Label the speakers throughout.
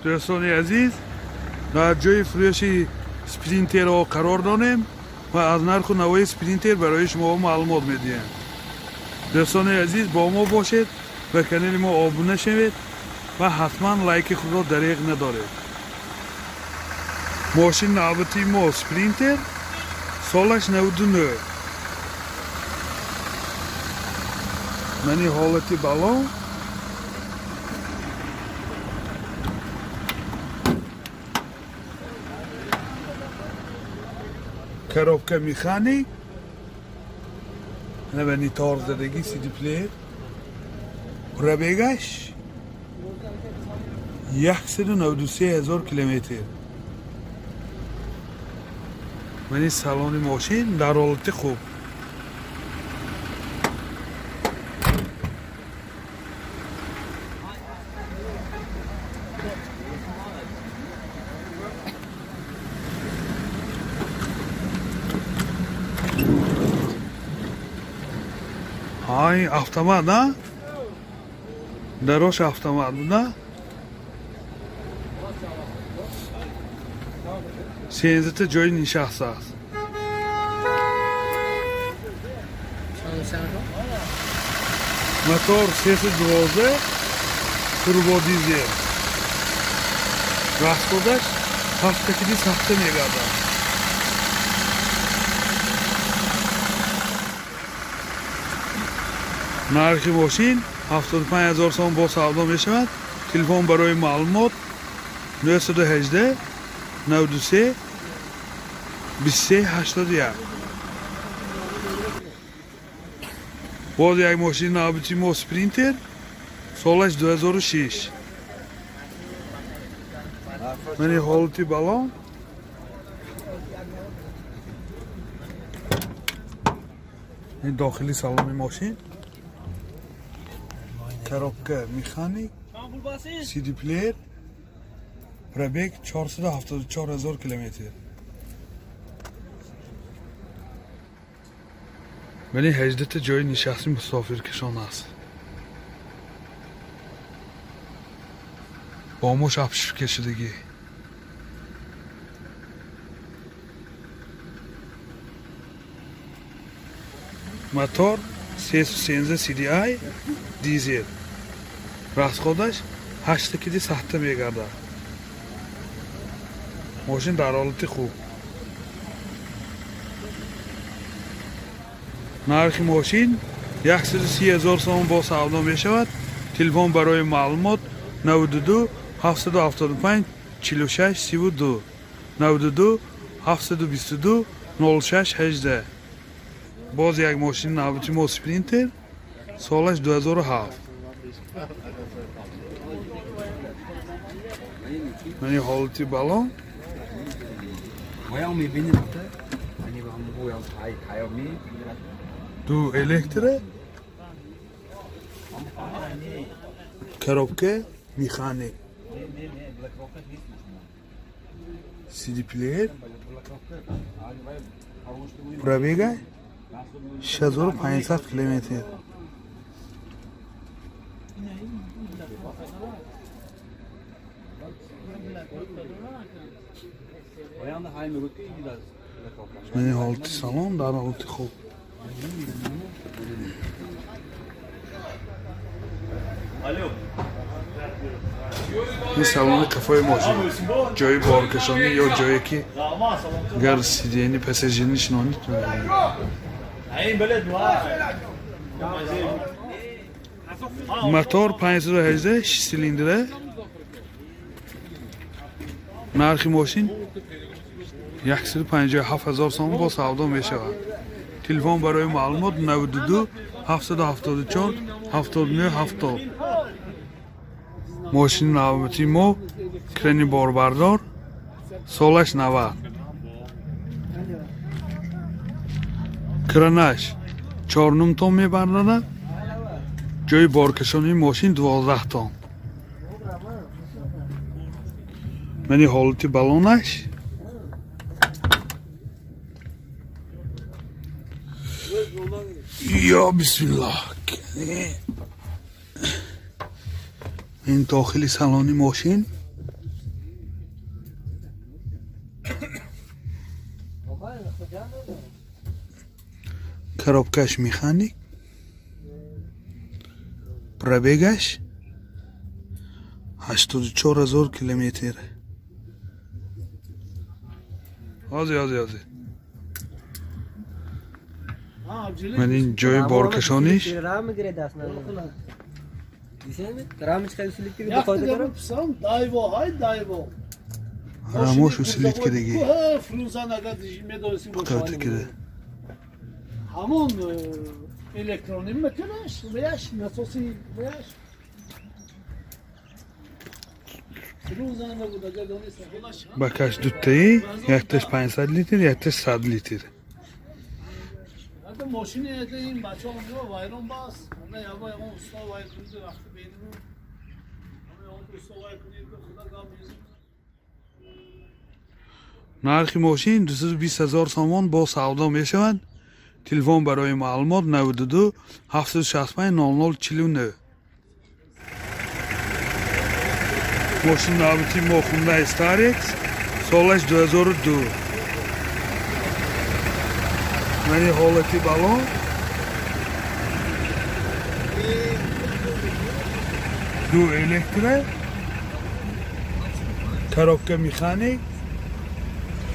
Speaker 1: دوستان عزیز در جای فروش اسپرینتر ها قرار داریم و از نرخ و نوع اسپرینتر برای شما معلومات میدیم. دوستان عزیز با ما باشید و کانال ما آبونه شوید و حتما لایک خود را دریغ ندارید. ماشین نوبتی ما اسپرینتر سالش 99. منی حالتی بالا коробка механик, навани тор задагӣ CD плеер, пробегаш 193,000 километр. мани салони мошин дар ҳолати хуб. ҳай автомат на дарош автомат на сензата ҷои нишаст аст. мотор 312 турбодизел. расходаш 7 мегардад. нархи мошин 75000 сом бо савдо мешавад. телефон барои маълумот 918 93 23 81. боз як мошини навбити мо спринтер солаш 2006. мани ҳолати балон ин дохили салони мошин, коробка механик, CD плеер, пробег 474,000 километр. вале 18 ҷои нишасти мусофиркашон аст. бо мо шапшиф кашидагӣ. мотор 313 CDI дизел. расходаш 8 мегардад. мошин дар ҳолати хуб. нархи мошин 130,000 сом бо савдо мешавад. телефон барои маълумот 92 775 46 32 92 722 06 18. боз як мошини навбити мо спринтер солаш 2007. мани ҳолати балон ду электре, коробка механик, CD плеер, пробега 6500 километр. мани ҳолати салон дар ҳолати хуб. ин салони қафои мошин, ҷои боркашонӣ ё ҷое ки гар сидени пассажирни шинонӣ мотор 518 6 силиндра. нархи мошин 157,000 сом бо савдо мешавад. телефон барои маълумот 92 774 79 70. мошини навбати мо крани борбардор солаш 90. кранаш 4 тон мебардорад. ҷои боркашони мошин 12 тон. мани ҳолати балонаш ё бисмиллаҳ. ин дохили салони мошин коробкаш механик, пробегаш 84,000 километр. Ҳозир من این جای بارکشانیش рамош усилит кидаги пукавти кида
Speaker 2: ҳамон электронӣ метунаш вяш насоси вяш
Speaker 1: ба каш дуттаи якташ 500 литр якташ 100 литр
Speaker 2: ماشین این بچه ها اونجا وایران باز همه یابا یابا استا وایر کنید وقتی بینیم همه یابا استا وایر کنید خدا گام میزید
Speaker 1: нархи мошин 220,000 сомон бо савдо мешавад. Телефон барои маълумот 92 765 0049. мошин навбати мо Hyundai Starex солаш 2002. мани ҳолати балон ду электро коробка механик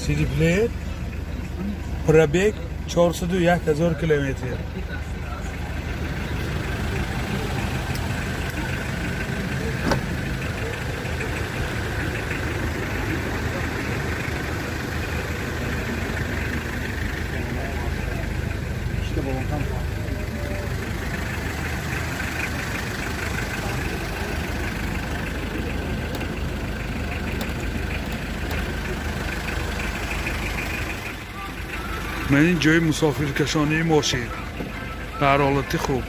Speaker 1: CD player пробег 401,000 километр. من این جای مسافرکشانی ماشین در حالت خوب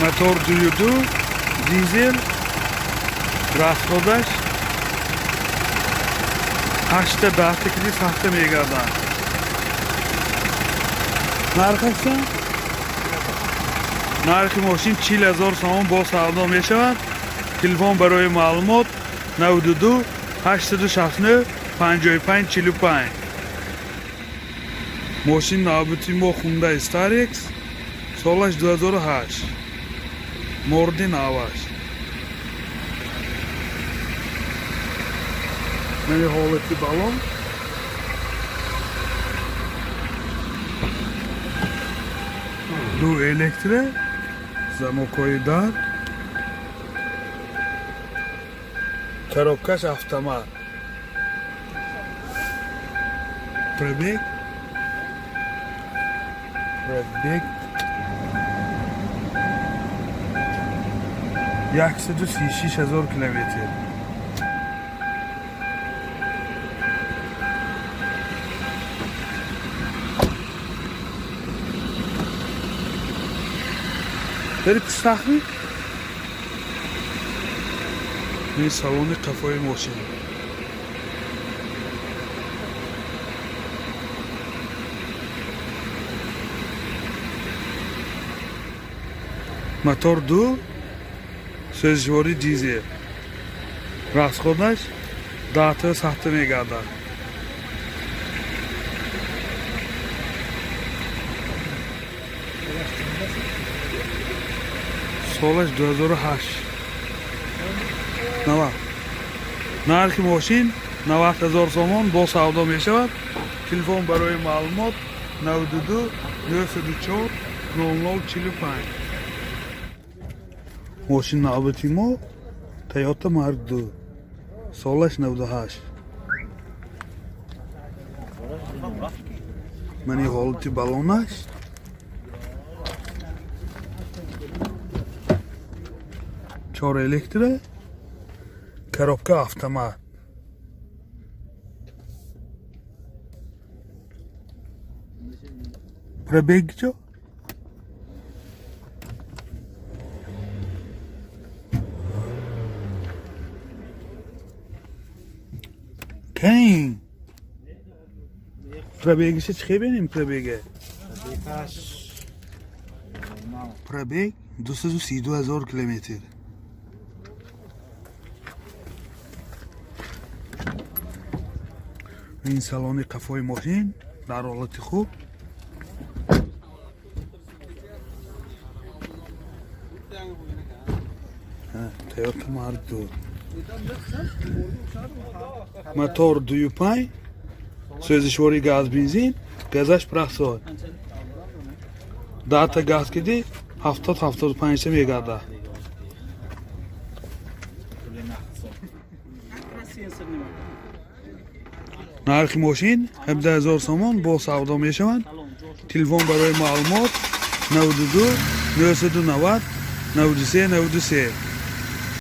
Speaker 1: موتور 22 دیزل расходаш 8-10 тикли сахта мегардад. нархи мошин 40,000 сомон бо савдо мешавад. телефон барои маълумот 92 869 5545. мошин навбати мо Hyundai Starex солаш 2008 морди наваш. мани ҳолати балон ду электро замокои дар коробкаш автомат пробег 136,000 километр. داری پستخمی؟ این سالن قفای ماشین мотор 2 сӯзишвори дизел расходаш 10 сахта мегардад. солаш 2008 нава. нархи мошин 90,000 сомон бо савдо мешавад. телефон барои маълумот 92 904 0045. мошин навбати мо Toyota Mark II солаш 98. мани ҳолати балонаш чор электро коробка автомат пробег чо کن پرابیگش چه بینیم پرابیگه پرابیگ 232,000 کیلومتر. این سالن قفای ماشین در حالت خوب. Toyota Mark II. Motor 2.5. Sözleşmeli gaz benzin. Gazaş praxsoy. Data gaz kedi 70-75 megada. Narxi ماشین 17000 سوم با سودا میشوند. تلفن برای معلومات 92 990 93 93